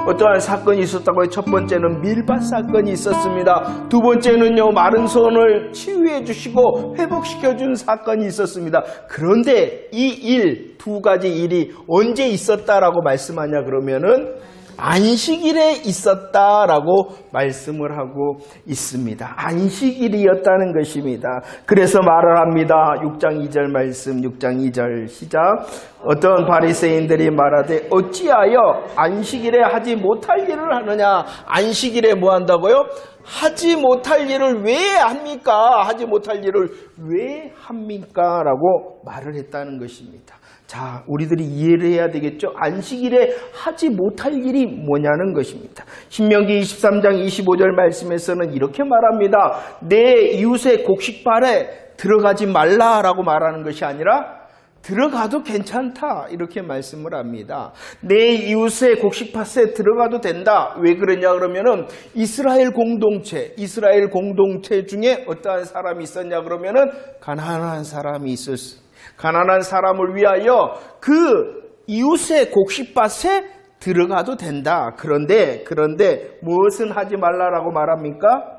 어떠한 사건이 있었다고요? 첫 번째는 밀밭 사건이 있었습니다. 두 번째는요, 마른 손을 치유해 주시고 회복시켜 준 사건이 있었습니다. 그런데 이 두 가지 일이 언제 있었다라고 말씀하냐 그러면은 안식일에 있었다라고 말씀을 하고 있습니다. 안식일이었다는 것입니다. 그래서 말을 합니다. 6장 2절 말씀, 6장 2절 시작. 어떤 바리새인들이 말하되 어찌하여 안식일에 하지 못할 일을 하느냐. 안식일에 뭐 한다고요? 하지 못할 일을 왜 합니까? 하지 못할 일을 왜 합니까? 라고 말을 했다는 것입니다. 자, 우리들이 이해를 해야 되겠죠? 안식일에 하지 못할 일이 뭐냐는 것입니다. 신명기 23장 25절 말씀에서는 이렇게 말합니다. 내 이웃의 곡식밭에 들어가지 말라라고 말하는 것이 아니라 들어가도 괜찮다 이렇게 말씀을 합니다. 내 이웃의 곡식밭에 들어가도 된다. 왜 그러냐 그러면은 이스라엘 공동체 중에 어떠한 사람이 있었냐 그러면은 가난한 사람이 있었어요. 가난한 사람을 위하여 그 이웃의 곡식밭에 들어가도 된다. 그런데 무엇은 하지 말라라고 말합니까?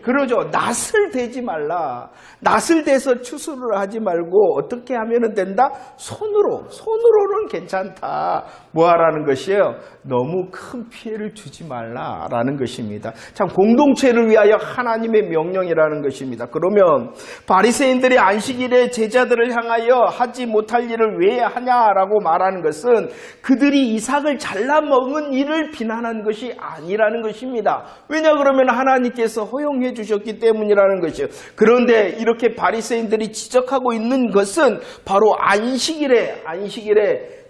그러죠. 낫을 대지 말라. 낫을 대서 추수를 하지 말고 어떻게 하면 된다? 손으로는 괜찮다. 뭐 하라는 것이에요? 너무 큰 피해를 주지 말라라는 것입니다. 참 공동체를 위하여 하나님의 명령이라는 것입니다. 그러면 바리새인들이 안식일에 제자들을 향하여 하지 못할 일을 왜 하냐라고 말하는 것은 그들이 이삭을 잘라 먹은 일을 비난한 것이 아니라는 것입니다. 왜냐 그러면 하나님께서 허용해 주셨기 때문이라는 것이에요. 그런데 이렇게 바리새인들이 지적하고 있는 것은 바로 안식일에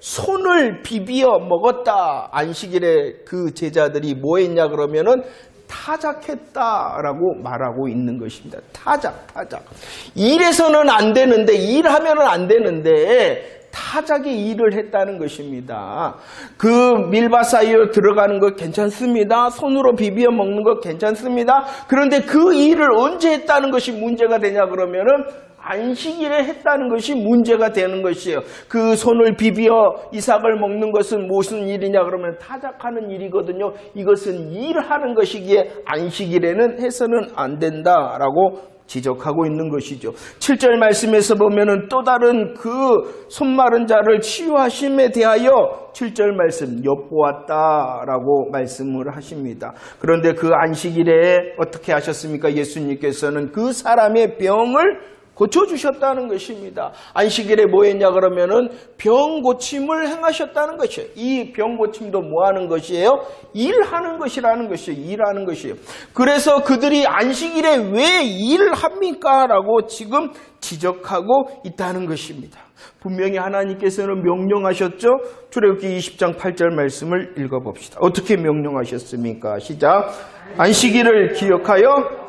손을 비비어 먹었다. 안식일에 그 제자들이 뭐 했냐 그러면은 타작했다라고 말하고 있는 것입니다. 타작. 일해서는 안 되는데, 일하면은 안 되는데 타작의 일을 했다는 것입니다. 그 밀밭 사이로 들어가는 것 괜찮습니다. 손으로 비비어 먹는 것 괜찮습니다. 그런데 그 일을 언제 했다는 것이 문제가 되냐 그러면은 안식일에 했다는 것이 문제가 되는 것이에요. 그 손을 비비어 이삭을 먹는 것은 무슨 일이냐 그러면 타작하는 일이거든요. 이것은 일하는 것이기에 안식일에는 해서는 안 된다라고 지적하고 있는 것이죠. 7절 말씀에서 보면은 또 다른 그 손마른 자를 치유하심에 대하여 7절 말씀 엿보았다라고 말씀을 하십니다. 그런데 그 안식일에 어떻게 하셨습니까? 예수님께서는 그 사람의 병을 고쳐주셨다는 것입니다. 안식일에 뭐 했냐 그러면은 병 고침을 행하셨다는 것이에요. 이 병 고침도 뭐 하는 것이에요? 일하는 것이라는 것이에요. 일하는 것이에요. 그래서 그들이 안식일에 왜 일을 합니까? 라고 지금 지적하고 있다는 것입니다. 분명히 하나님께서는 명령하셨죠? 출애굽기 20장 8절 말씀을 읽어봅시다. 어떻게 명령하셨습니까? 시작. 안식일을 기억하여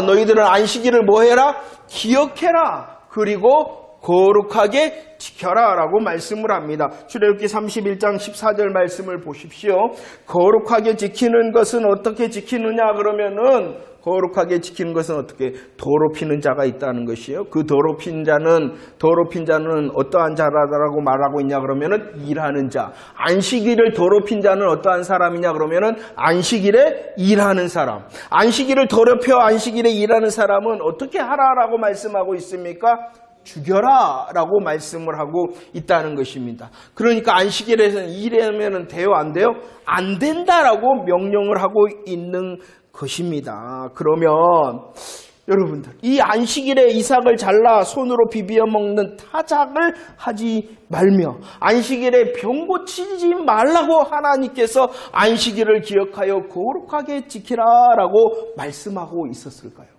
너희들은 안식일을 뭐 해라? 기억해라. 그리고 거룩하게 지켜라 라고 말씀을 합니다. 출애굽기 31장 14절 말씀을 보십시오. 거룩하게 지키는 것은 어떻게 지키느냐 그러면은 거룩하게 지키는 것은 어떻게? 더럽히는 자가 있다는 것이에요. 그 더럽힌 자는 어떠한 자라고 말하고 있냐 그러면은 일하는 자. 안식일을 더럽힌 자는 어떠한 사람이냐 그러면은 안식일에 일하는 사람. 안식일을 더럽혀 안식일에 일하는 사람은 어떻게 하라라고 말씀하고 있습니까? 죽여라 라고 말씀을 하고 있다는 것입니다. 그러니까 안식일에서는 일하면 돼요? 안 돼요? 안 된다라고 명령을 하고 있는 것입니다. 그러면 여러분들 이 안식일에 이삭을 잘라 손으로 비비어 먹는 타작을 하지 말며 안식일에 병 고치지 말라고 하나님께서 안식일을 기억하여 거룩하게 지키라라고 말씀하고 있었을까요?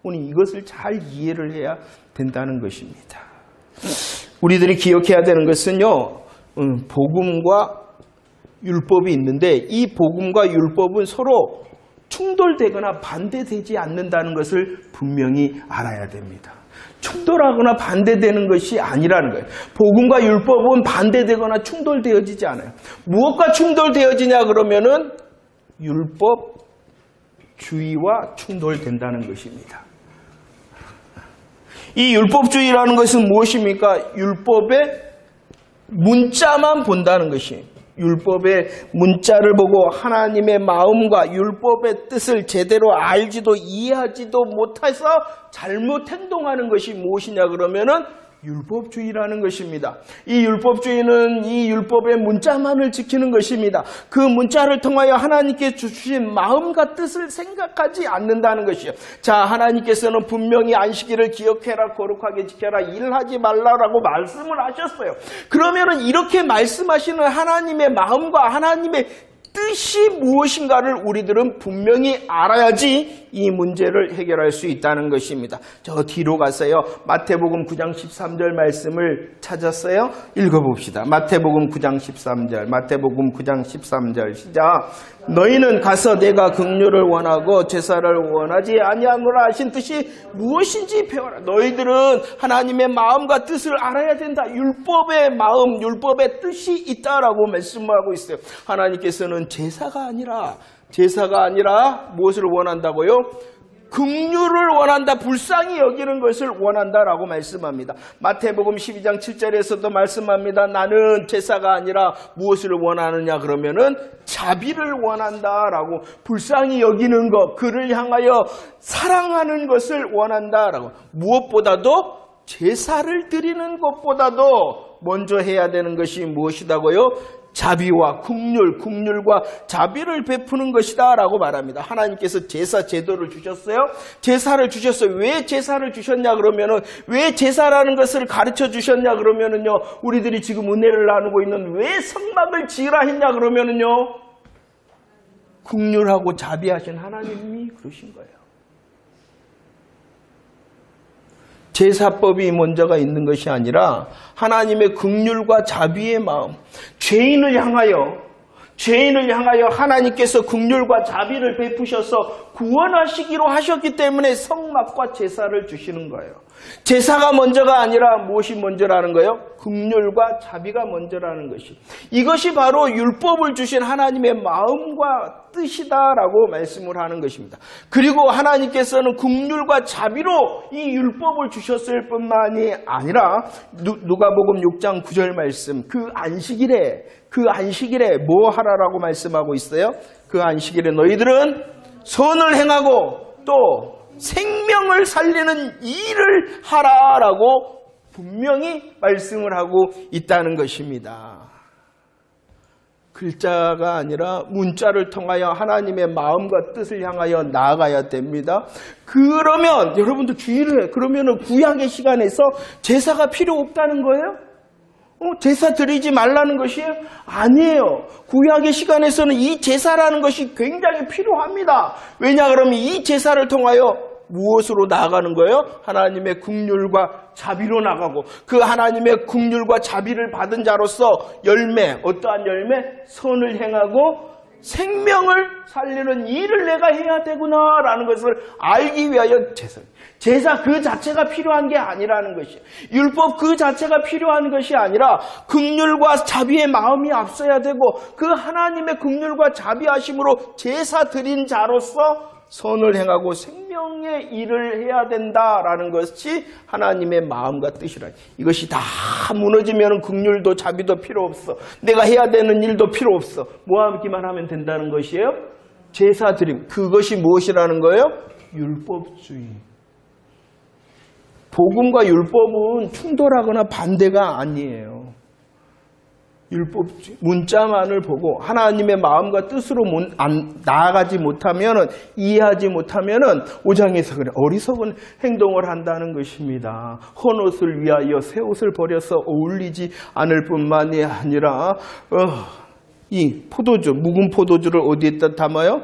오늘 이것을 잘 이해를 해야 된다는 것입니다. 우리들이 기억해야 되는 것은요, 복음과 율법이 있는데 이 복음과 율법은 서로 충돌되거나 반대되지 않는다는 것을 분명히 알아야 됩니다. 충돌하거나 반대되는 것이 아니라는 거예요. 복음과 율법은 반대되거나 충돌되어지지 않아요. 무엇과 충돌되어지냐 그러면은 율법주의와 충돌된다는 것입니다. 이 율법주의라는 것은 무엇입니까? 율법의 문자만 본다는 것이에요. 율법의 문자를 보고 하나님의 마음과 율법의 뜻을 제대로 알지도 이해하지도 못해서 잘못 행동하는 것이 무엇이냐 그러면은 율법주의라는 것입니다. 이 율법주의는 이 율법의 문자만을 지키는 것입니다. 그 문자를 통하여 하나님께 주신 마음과 뜻을 생각하지 않는다는 것이요. 자, 하나님께서는 분명히 안식일을 기억해라, 거룩하게 지켜라, 일하지 말라라고 말씀을 하셨어요. 그러면은 이렇게 말씀하시는 하나님의 마음과 하나님의 뜻이 무엇인가를 우리들은 분명히 알아야지 이 문제를 해결할 수 있다는 것입니다. 저 뒤로 가세요. 마태복음 9장 13절 말씀을 찾았어요. 읽어봅시다. 마태복음 9장 13절. 마태복음 9장 13절 시작. 너희는 가서 내가 긍휼을 원하고 제사를 원하지 아니하노라 하신 뜻이 무엇인지 배워라. 너희들은 하나님의 마음과 뜻을 알아야 된다. 율법의 마음, 율법의 뜻이 있다라고 말씀하고 있어요. 하나님께서는 제사가 아니라 무엇을 원한다고요? 긍휼을 원한다. 불쌍히 여기는 것을 원한다라고 말씀합니다. 마태복음 12장 7절에서도 말씀합니다. 나는 제사가 아니라 무엇을 원하느냐 그러면은 자비를 원한다라고, 불쌍히 여기는 것, 그를 향하여 사랑하는 것을 원한다라고. 무엇보다도 제사를 드리는 것보다도 먼저 해야 되는 것이 무엇이다고요? 자비와 긍휼과 자비를 베푸는 것이다 라고 말합니다. 하나님께서 제사 제도를 주셨어요. 제사를 주셨어요. 왜 제사를 주셨냐 그러면은, 왜 제사라는 것을 가르쳐 주셨냐 그러면은요, 우리들이 지금 은혜를 나누고 있는 왜 성막을 지으라 했냐 그러면은요, 긍휼하고 자비하신 하나님이 그러신 거예요. 제사법이 먼저가 있는 것이 아니라 하나님의 긍휼과 자비의 마음, 죄인을 향하여 하나님께서 긍휼과 자비를 베푸셔서 구원하시기로 하셨기 때문에 성막과 제사를 주시는 거예요. 제사가 먼저가 아니라 무엇이 먼저라는 거예요? 긍휼과 자비가 먼저라는 것이. 이것이 바로 율법을 주신 하나님의 마음과 뜻이다라고 말씀을 하는 것입니다. 그리고 하나님께서는 긍휼과 자비로 이 율법을 주셨을 뿐만이 아니라 누가복음 6장 9절 말씀, 그 안식일에 뭐 하라라고 말씀하고 있어요? 그 안식일에 너희들은 선을 행하고 또 생명을 살리는 일을 하라라고 분명히 말씀을 하고 있다는 것입니다. 글자가 아니라 문자를 통하여 하나님의 마음과 뜻을 향하여 나아가야 됩니다. 그러면 여러분들 주의를 해. 그러면 구약의 시간에서 제사가 필요 없다는 거예요? 제사 드리지 말라는 것이에요? 아니에요. 구약의 시간에서는 이 제사라는 것이 굉장히 필요합니다. 왜냐 그러면 이 제사를 통하여 무엇으로 나아가는 거예요? 하나님의 긍휼과 자비로 나가고, 그 하나님의 긍휼과 자비를 받은 자로서 열매, 어떠한 열매? 선을 행하고 생명을 살리는 일을 내가 해야 되구나라는 것을 알기 위하여 제사 그 자체가 필요한 게 아니라는 것이에요. 율법 그 자체가 필요한 것이 아니라 긍휼과 자비의 마음이 앞서야 되고, 그 하나님의 긍휼과 자비하심으로 제사 드린 자로서 선을 행하고 생명의 일을 해야 된다라는 것이 하나님의 마음과 뜻이라. 이것이 다 무너지면 긍휼도 자비도 필요 없어. 내가 해야 되는 일도 필요 없어. 모아기만 하면 된다는 것이에요. 제사 드림, 그것이 무엇이라는 거예요? 율법주의. 복음과 율법은 충돌하거나 반대가 아니에요. 율법 문자만을 보고 하나님의 마음과 뜻으로 나아가지 못하면, 이해하지 못하면 5장에서 그래 어리석은 행동을 한다는 것입니다. 헌옷을 위하여 새 옷을 버려서 어울리지 않을 뿐만이 아니라 이 포도주, 묵은 포도주를 어디에다 담아요?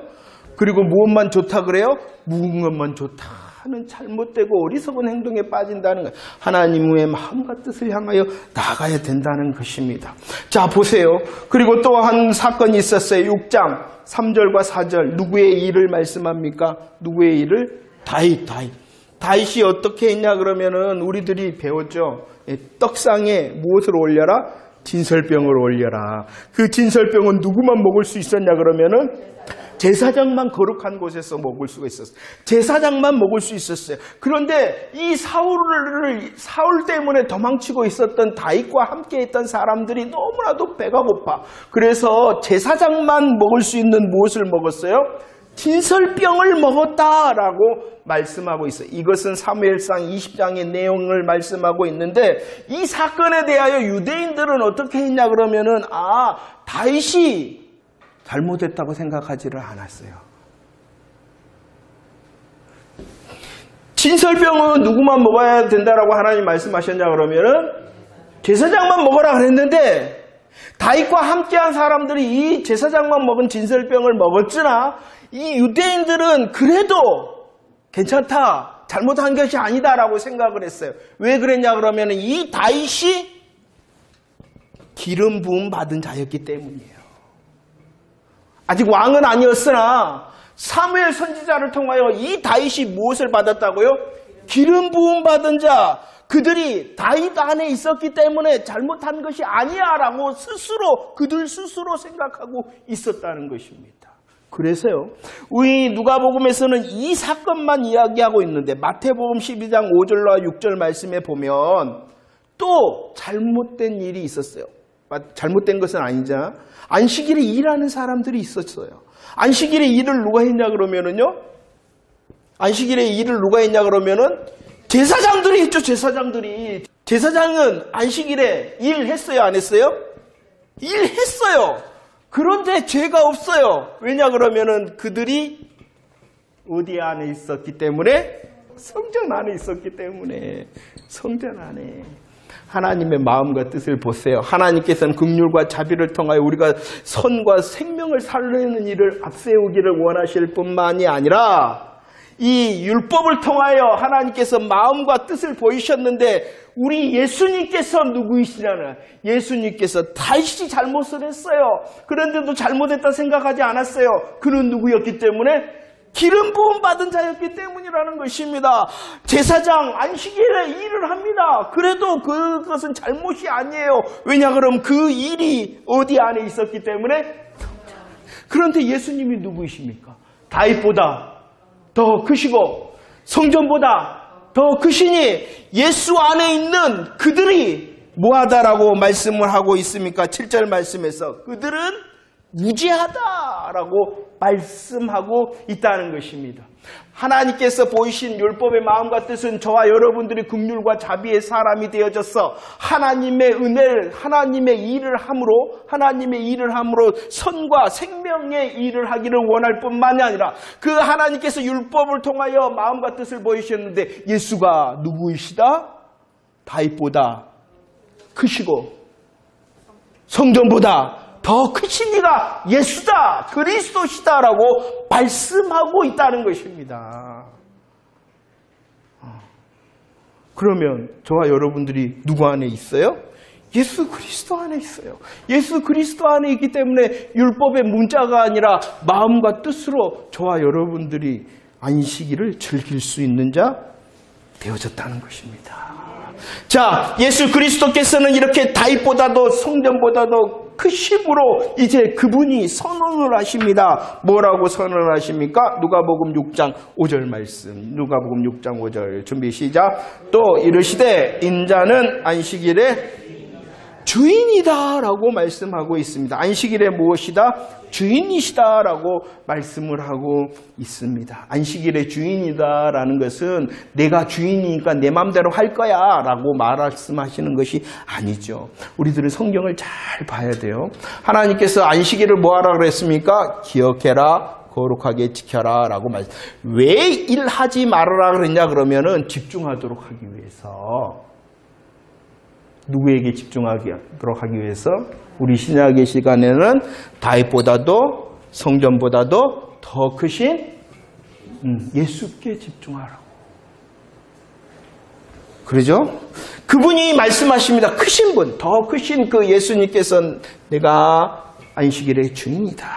그리고 무엇만 좋다 그래요? 묵은 것만 좋다 하는 잘못되고 어리석은 행동에 빠진다는 것. 하나님의 마음과 뜻을 향하여 나가야 된다는 것입니다. 자, 보세요. 그리고 또 한 사건이 있었어요. 6장 3절과 4절. 누구의 일을 말씀합니까? 누구의 일을? 다윗이 어떻게 했냐 그러면은 우리들이 배웠죠. 떡상에 무엇을 올려라? 진설병을 올려라. 그 진설병은 누구만 먹을 수 있었냐 그러면은 제사장만 거룩한 곳에서 먹을 수가 있었어요. 제사장만 먹을 수 있었어요. 그런데 이 사울 때문에 도망치고 있었던 다윗과 함께 있던 사람들이 너무나도 배가 고파. 그래서 제사장만 먹을 수 있는 무엇을 먹었어요? 진설병을 먹었다라고 말씀하고 있어요. 이것은 사무엘상 20장의 내용을 말씀하고 있는데 이 사건에 대하여 유대인들은 어떻게 했냐 그러면은 다윗이 잘못했다고 생각하지를 않았어요. 진설병은 누구만 먹어야 된다라고 하나님 말씀하셨냐 그러면은 제사장만 먹으라 그랬는데 다윗과 함께한 사람들이 이 제사장만 먹은 진설병을 먹었으나 이 유대인들은 그래도 괜찮다, 잘못한 것이 아니다라고 생각을 했어요. 왜 그랬냐 그러면 이 다윗이 기름 부음 받은 자였기 때문이에요. 아직 왕은 아니었으나 사무엘 선지자를 통하여 이 다윗이 무엇을 받았다고요? 기름 부음 받은 자. 그들이 다윗 안에 있었기 때문에 잘못한 것이 아니야라고 그들 스스로 생각하고 있었다는 것입니다. 그래서요, 우리 누가복음에서는 이 사건만 이야기하고 있는데 마태복음 12장 5절과 6절 말씀에 보면 또 잘못된 일이 있었어요. 잘못된 것은 아니자 안식일에 일하는 사람들이 있었어요. 안식일에 일을 누가 했냐 그러면은요, 안식일에 일을 누가 했냐 그러면은 제사장들이 했죠. 제사장은 안식일에 일했어요, 안 했어요? 일했어요. 그런데 죄가 없어요. 왜냐 그러면은 그들이 어디 안에 있었기 때문에? 성전 안에 있었기 때문에. 성전 안에. 하나님의 마음과 뜻을 보세요. 하나님께서는 긍휼과 자비를 통하여 우리가 선과 생명을 살리는 일을 앞세우기를 원하실 뿐만이 아니라 이 율법을 통하여 하나님께서 마음과 뜻을 보이셨는데 우리 예수님께서 누구이시냐는, 예수님께서 다윗이 잘못을 했어요. 그런데도 잘못했다 생각하지 않았어요. 그는 누구였기 때문에? 기름 부음 받은 자였기 때문이라는 것입니다. 제사장 안식일에 일을 합니다. 그래도 그것은 잘못이 아니에요. 왜냐 그럼 그 일이 어디 안에 있었기 때문에? 그런데 예수님이 누구이십니까? 다윗보다 더 크시고 성전보다 더 크시니 예수 안에 있는 그들이 뭐하다라고 말씀을 하고 있습니까? 7절 말씀에서 그들은 무죄하다라고 말씀하고 있다는 것입니다. 하나님께서 보이신 율법의 마음과 뜻은 저와 여러분들이 긍휼과 자비의 사람이 되어져서 하나님의 은혜를, 하나님의 일을 함으로 선과 생명의 일을 하기를 원할 뿐만이 아니라 그 하나님께서 율법을 통하여 마음과 뜻을 보이셨는데 예수가 누구이시다? 다윗보다 크시고 성전보다 더 크신 이가 예수다, 그리스도시다라고 말씀하고 있다는 것입니다. 그러면 저와 여러분들이 누구 안에 있어요? 예수 그리스도 안에 있어요. 예수 그리스도 안에 있기 때문에 율법의 문자가 아니라 마음과 뜻으로 저와 여러분들이 안식일을 즐길 수 있는 자 되어졌다는 것입니다. 자, 예수 그리스도께서는 이렇게 다윗보다도 성전보다도 크심으로 이제 그분이 선언을 하십니다. 뭐라고 선언을 하십니까? 누가복음 6장 5절 말씀. 누가복음 6장 5절 준비 시작. 또 이르시되 인자는 안식일에 주인이다 라고 말씀하고 있습니다. 안식일에 무엇이다? 주인이시다 라고 말씀을 하고 있습니다. 안식일의 주인이다 라는 것은 내가 주인이니까 내 마음대로 할 거야 라고 말씀하시는 것이 아니죠. 우리들은 성경을 잘 봐야 돼요. 하나님께서 안식일을 뭐하라 그랬습니까? 기억해라, 거룩하게 지켜라 라고 말씀. 왜 일하지 말아라 그랬냐 그러면은 집중하도록 하기 위해서. 누구에게 집중하도록 하기 위해서? 우리 신약의 시간에는 다윗보다도 성전보다도 더 크신 예수께 집중하라고. 그러죠? 그분이 말씀하십니다. 크신 분, 더 크신 그 예수님께서는 내가 안식일의 주인이다.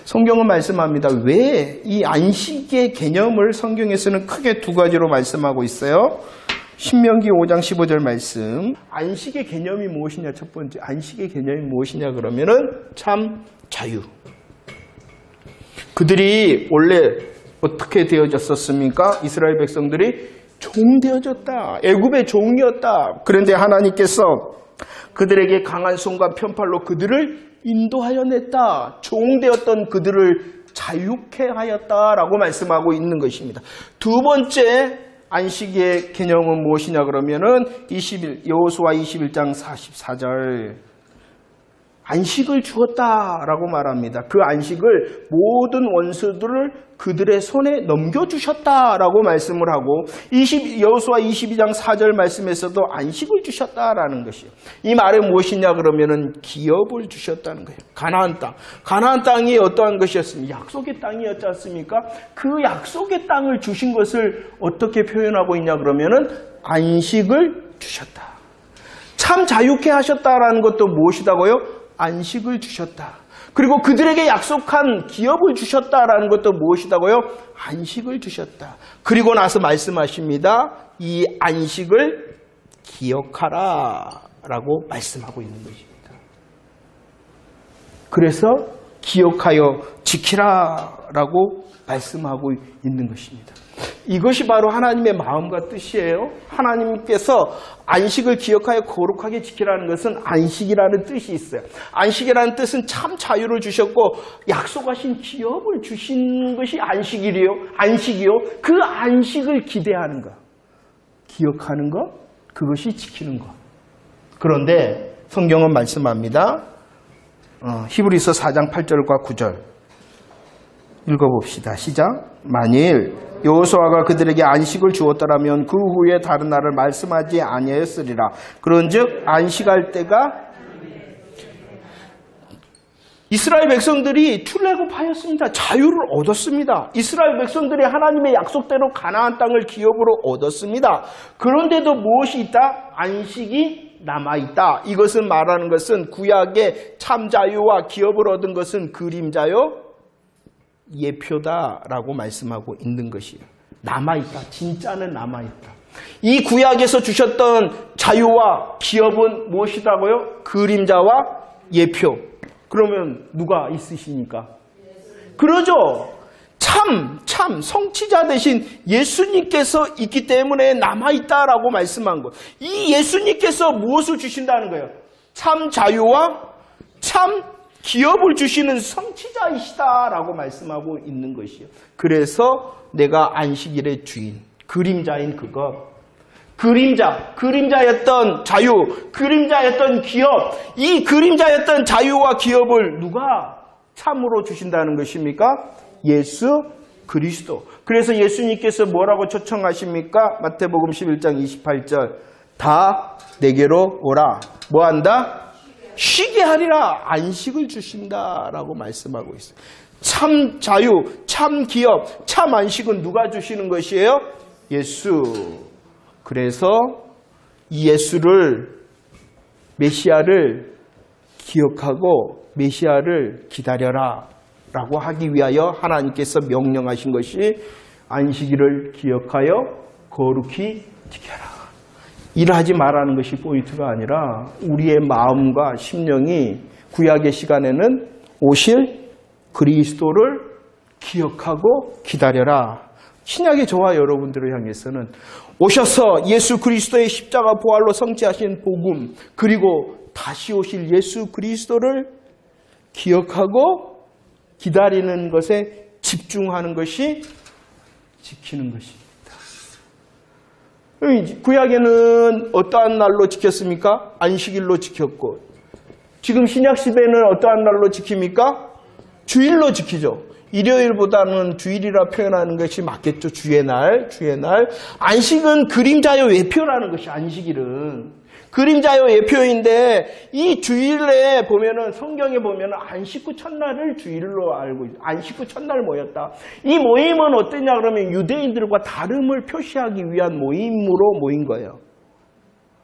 성경은 말씀합니다. 왜 이 안식의 개념을 성경에서는 크게 두 가지로 말씀하고 있어요? 신명기 5장 15절 말씀. 안식의 개념이 무엇이냐? 첫 번째, 안식의 개념이 무엇이냐 그러면은 참 자유. 그들이 원래 어떻게 되어졌었습니까? 이스라엘 백성들이 종되어졌다. 애굽의 종이었다. 그런데 하나님께서 그들에게 강한 손과 편팔로 그들을 인도하여 냈다. 종되었던 그들을 자유케 하였다라고 말씀하고 있는 것입니다. 두 번째 안식의 개념은 무엇이냐 그러면은 여호수아 21장 44절 안식을 주었다라고 말합니다. 그 안식을 모든 원수들을 그들의 손에 넘겨주셨다라고 말씀을 하고 여호수아 22장 4절 말씀에서도 안식을 주셨다라는 것이에요. 이 말은 무엇이냐 그러면은 기업을 주셨다는 거예요. 가나안 땅. 가나안 땅이 어떠한 것이었습니까? 약속의 땅이었지 않습니까? 그 약속의 땅을 주신 것을 어떻게 표현하고 있냐 그러면은 안식을 주셨다. 참 자유케 하셨다라는 것도 무엇이다고요? 안식을 주셨다. 그리고 그들에게 약속한 기업을 주셨다라는 것도 무엇이다고요? 안식을 주셨다. 그리고 나서 말씀하십니다. 이 안식을 기억하라 라고 말씀하고 있는 것입니다. 그래서 기억하여 지키라 라고 말씀하고 있는 것입니다. 이것이 바로 하나님의 마음과 뜻이에요. 하나님께서 안식을 기억하여 거룩하게 지키라는 것은 안식이라는 뜻이 있어요. 안식이라는 뜻은 참 자유를 주셨고 약속하신 기업을 주신 것이 안식이요. 그 안식을 기대하는 것, 기억하는 것, 그것이 지키는 것. 그런데 성경은 말씀합니다. 히브리서 4장 8절과 9절 읽어봅시다. 시작. 만일 여호수아가 그들에게 안식을 주었더라면 그 후에 다른 날을 말씀하지 아니하였으리라. 그런즉 안식할 때가 이스라엘 백성들이 출애굽하였습니다. 자유를 얻었습니다. 이스라엘 백성들이 하나님의 약속대로 가나안 땅을 기업으로 얻었습니다. 그런데도 무엇이 있다? 안식이 남아있다. 이것은 말하는 것은 구약의 참 자유와 기업을 얻은 것은 그림자요 예표다라고 말씀하고 있는 것이에요. 남아있다. 진짜는 남아있다. 이 구약에서 주셨던 자유와 기업은 무엇이라고요? 그림자와 예표. 그러면 누가 있으십니까? 그러죠. 참 성취자 대신 예수님께서 있기 때문에 남아있다라고 말씀한 것. 이 예수님께서 무엇을 주신다는 거예요? 참 자유와 참 기업을 주시는 성취자이시다라고 말씀하고 있는 것이에요. 그래서 내가 안식일의 주인, 그림자인 그것, 그림자였던 자유, 그림자였던 기업, 이 그림자였던 자유와 기업을 누가 참으로 주신다는 것입니까? 예수 그리스도. 그래서 예수님께서 뭐라고 초청하십니까? 마태복음 11장 28절 다 내게로 오라. 뭐한다? 쉬게 하리라. 안식을 주신다라고 말씀하고 있어요. 참 자유, 참 기업, 참 안식은 누가 주시는 것이에요? 예수. 그래서 이 예수를, 메시아를 기억하고 메시아를 기다려라 라고 하기 위하여 하나님께서 명령하신 것이 안식일을 기억하여 거룩히 지켜라. 일하지 말라는 것이 포인트가 아니라 우리의 마음과 심령이 구약의 시간에는 오실 그리스도를 기억하고 기다려라. 신약의 저와 여러분들을 향해서는 오셔서 예수 그리스도의 십자가 부활로 성취하신 복음, 그리고 다시 오실 예수 그리스도를 기억하고 기다리는 것에 집중하는 것이 지키는 것입니다. 구약에는 어떠한 날로 지켰습니까? 안식일로 지켰고, 지금 신약 시대는 어떠한 날로 지킵니까? 주일로 지키죠. 일요일보다는 주일이라 표현하는 것이 맞겠죠. 주의 날. 안식은 그림자요 예표라는 것이, 안식일은 그림자요 예표인데, 이 주일에 보면은, 성경에 보면은 안식 후 첫날을 주일로 알고 있어요. 안식 후 첫날 모였다. 이 모임은 어땠냐 그러면 유대인들과 다름을 표시하기 위한 모임으로 모인 거예요.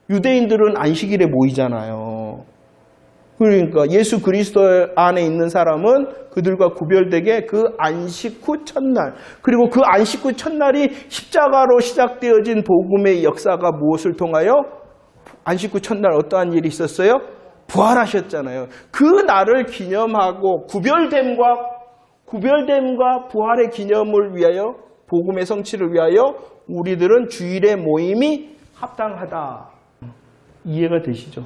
유대인들은 안식일에 모이잖아요. 그러니까 예수 그리스도 안에 있는 사람은 그들과 구별되게 그 안식 후 첫날, 그리고 그 안식 후 첫날이 십자가로 시작되어진 복음의 역사가 무엇을 통하여? 안식 후 첫날 어떠한 일이 있었어요? 부활하셨잖아요. 그 날을 기념하고 구별됨과 구별됨과 부활의 기념을 위하여, 복음의 성취를 위하여 우리들은 주일의 모임이 합당하다. 이해가 되시죠?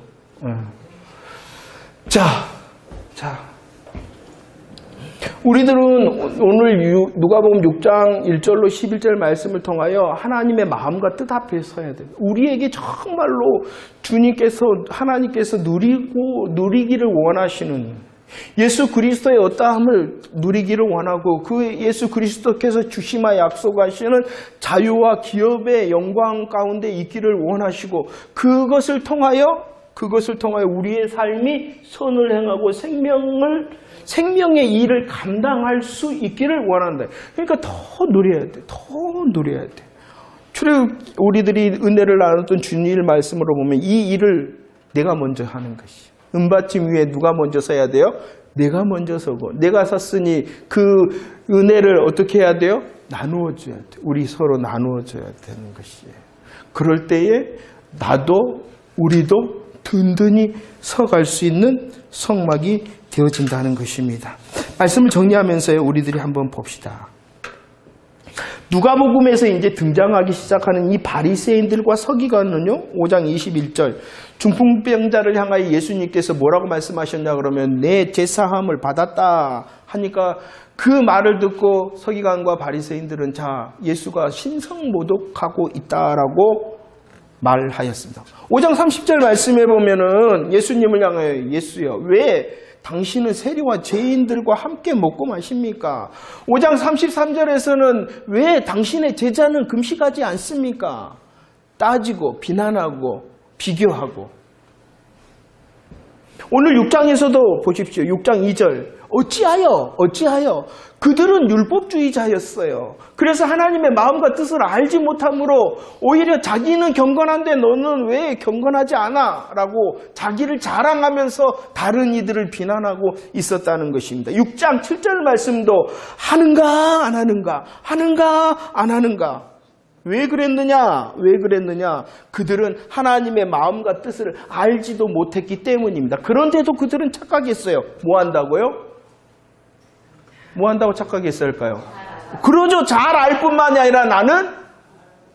자, 우리들은 오늘 누가복음 6장 1절로 11절 말씀을 통하여 하나님의 마음과 뜻 앞에 서야 돼요. 우리에게 정말로 하나님께서 누리기를 원하시는, 예수 그리스도의 어떠함을 누리기를 원하고, 그 예수 그리스도께서 주시마 약속하시는 자유와 기업의 영광 가운데 있기를 원하시고, 그것을 통하여 우리의 삶이 선을 행하고 생명의 일을 감당할 수 있기를 원한다. 그러니까 더 누려야 돼. 우리들이 은혜를 나눴던 주일 말씀으로 보면 이 일을 내가 먼저 하는 것이. 은받침 위에 누가 먼저 서야 돼요? 내가 먼저 서고, 내가 섰으니 그 은혜를 어떻게 해야 돼요? 나누어줘야 돼. 우리 서로 나누어줘야 되는 것이에요. 그럴 때에 우리도 든든히 서갈 수 있는 성막이 되어진다는 것입니다. 말씀을 정리하면서요, 우리들이 한번 봅시다. 누가복음에서 이제 등장하기 시작하는 이 바리새인들과 서기관은요, 5장 21절, 중풍병자를 향하여 예수님께서 뭐라고 말씀하셨냐 그러면 내 제사함을 받았다 하니까, 그 말을 듣고 서기관과 바리새인들은 예수가 신성모독하고 있다라고 말하였습니다. 5장 30절 말씀에 보면은 예수님을 향하여, 예수여, 왜 당신은 세리와 죄인들과 함께 먹고 마십니까? 5장 33절에서는 왜 당신의 제자는 금식하지 않습니까? 따지고 비난하고 비교하고. 오늘 6장에서도 보십시오. 6장 2절. 어찌하여 그들은 율법주의자였어요. 그래서 하나님의 마음과 뜻을 알지 못함으로 오히려 자기는 경건한데 너는 왜 경건하지 않아? 라고 자기를 자랑하면서 다른 이들을 비난하고 있었다는 것입니다. 6장 7절 말씀도 하는가 안 하는가. 왜 그랬느냐? 그들은 하나님의 마음과 뜻을 알지도 못했기 때문입니다. 그런데도 그들은 착각했어요. 뭐 한다고요? 뭐 한다고 착각했을까요? 그러죠. 잘 알 뿐만이 아니라 나는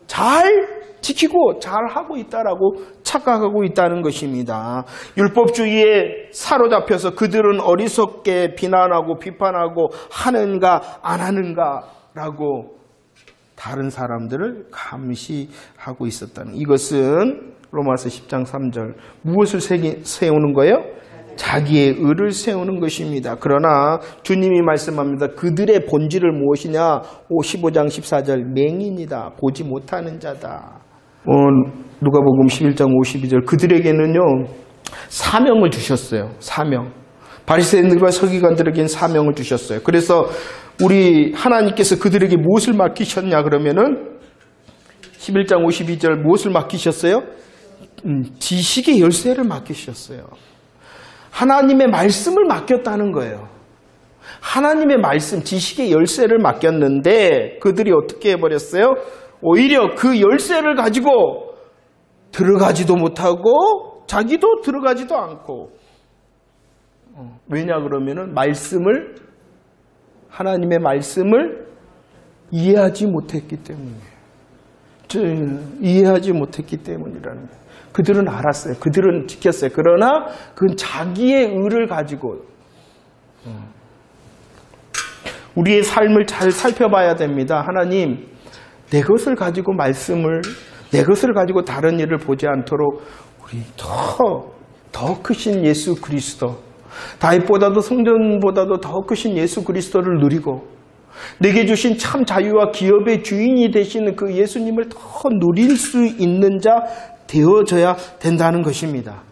잘 지키고 잘 하고 있다라고 착각하고 있다는 것입니다. 율법주의에 사로잡혀서 그들은 어리석게 비난하고 비판하고 하는가 안 하는가라고 다른 사람들을 감시하고 있었다는, 이것은 로마서 10장 3절 무엇을 세우는 거예요? 자기의 의를 세우는 것입니다. 그러나 주님이 말씀합니다. 그들의 본질을 무엇이냐? 15장 14절 맹인이다. 보지 못하는 자다. 누가복음 11장 52절 그들에게는요 사명을 주셨어요. 사명. 바리새인들과 서기관들에게는 사명을 주셨어요. 그래서 우리 하나님께서 그들에게 무엇을 맡기셨냐 그러면은 11장 52절 무엇을 맡기셨어요? 지식의 열쇠를 맡기셨어요. 하나님의 말씀을 맡겼다는 거예요. 하나님의 말씀, 지식의 열쇠를 맡겼는데 그들이 어떻게 해버렸어요? 오히려 그 열쇠를 가지고 들어가지도 못하고 자기도 들어가지도 않고. 왜냐 그러면은 하나님의 말씀을 이해하지 못했기 때문이에요. 이해하지 못했기 때문이라는 거예요. 그들은 알았어요. 그들은 지켰어요. 그러나 그건 자기의 의를 가지고. 우리의 삶을 잘 살펴봐야 됩니다. 하나님, 내 것을 가지고 내 것을 가지고 다른 일을 보지 않도록 우리 더 크신 예수 그리스도, 다윗보다도 성전보다도 더 크신 예수 그리스도를 누리고 내게 주신 참 자유와 기업의 주인이 되시는 그 예수님을 더 누릴 수 있는 자 되어져야 된다는 것입니다.